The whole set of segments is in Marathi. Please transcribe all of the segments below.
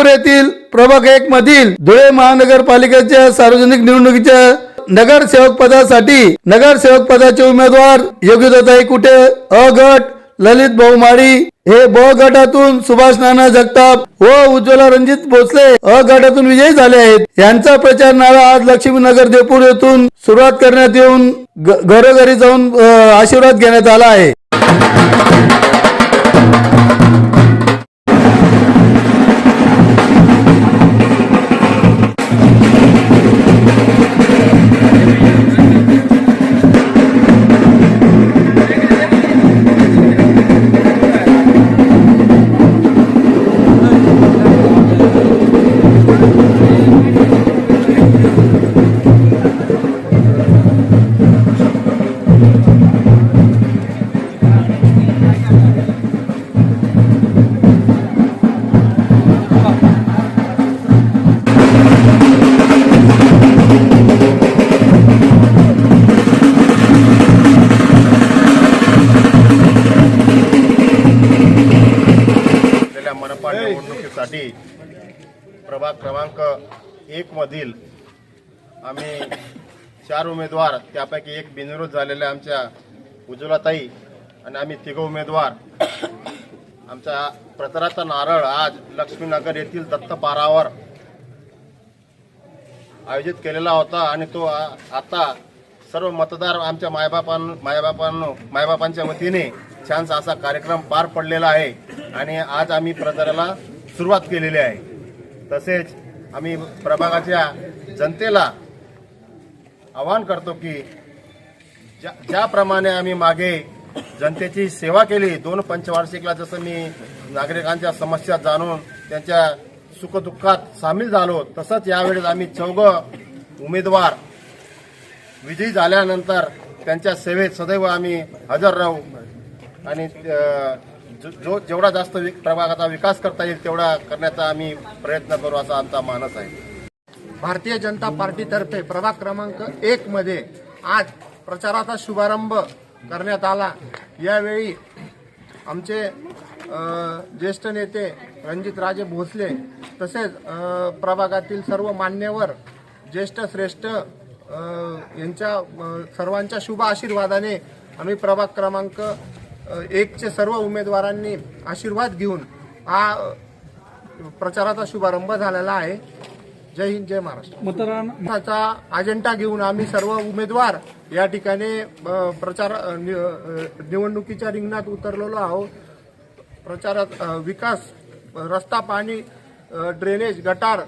देवपूर येथील प्रभाग 1 मधील धुळे महानगरपालिकेच्या सार्वजनिक निवडणुकीच्या नगरसेवक पदासाठी नगरसेवक पदाचे उमेदवार योगिताताई कुटे अ गट ललित भाऊ माळी हे ब गटातून सुभाष नाना जगताप व उज्ज्वला रणजित भोसले अ गटातून विजयी झाले आहेत। यांचा प्रचार नारा आज लक्ष्मीनगर देवपूर येथून सुरुवात करण्यात येऊन घरोघरी जाऊन आशीर्वाद घेण्यात आला आहे। मनपा निवडणुकीसाठी प्रभाग क्रमांक 1 मधील आम्ही 4 उमेदवार त्यापैकी एक बिनविरोध झालेल्या आमच्या उज्ज्वलाताई आणि आम्ही 3 उमेदवार आमचा प्रचाराचा नारळ आज लक्ष्मीनगर येथील दत्तपारावर आयोजित केलेला होता आणि तो आता सर्व मतदार आमच्या मायबापांच्या वतीने छानसा असा कार्यक्रम पार पडलेला आहे आणि आज आम्ही प्रचाराला सुरुवात केलेली आहे। तसेच आम्ही प्रभागाच्या जनतेला आवाहन करतो की ज्याप्रमाणे आम्ही मागे जनतेची सेवा केली 2 पंचवार्षिकला, जसं मी नागरिकांच्या समस्या जाणून त्यांच्या सुखदुःखात सामील झालो, तसंच यावेळेस आम्ही 4 उमेदवार विजयी झाल्यानंतर त्यांच्या सेवेत सदैव आम्ही हजर राहू आणि जेवढा जास्त प्रभागाचा विकास करता येईल तेवढा करण्याचा आम्ही प्रयत्न करू असा आमचा मानस आहे। भारतीय जनता पार्टीतर्फे प्रभाग क्रमांक 1 मध्ये आज प्रचाराचा शुभारंभ करण्यात आला। यावेळी आमचे ज्येष्ठ नेते रणजितराजे भोसले तसेच प्रभागातील सर्व मान्यवर ज्येष्ठ श्रेष्ठ यांच्या सर्वांच्या शुभ आशीर्वादाने आम्ही प्रभाग क्रमांक 1 चे सर्व उमेदवारांनी आशीर्वाद घेऊन हा प्रचाराचा शुभारंभ झालेला आहे। जय हिंद, जय महाराष्ट्र। मतदानाचा अजेंडा घेऊन आम्ही सर्व उमेदवार या ठिकाणी निवडणुकीच्या रिंगणात उतरलेलो आहोत। प्रचारात विकास, रस्ता, पाणी, ड्रेनेज, गटार,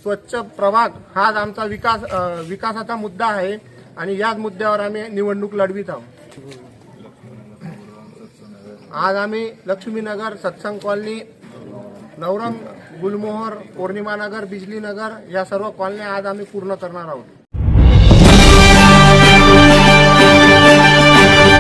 स्वच्छ प्रभाग हा आमचा विकासाचा मुद्दा आहे आणि याच मुद्द्यावर आम्ही निवडणूक लढवित आहोत। आज आम्ही लक्ष्मीनगर, सत्संग कॉलनी, नवरंग, गुलमोहर, पौर्णिमा नगर, बिजली नगर या सर्व कॉलनी आज आम्ही पूर्ण करणार आहोत।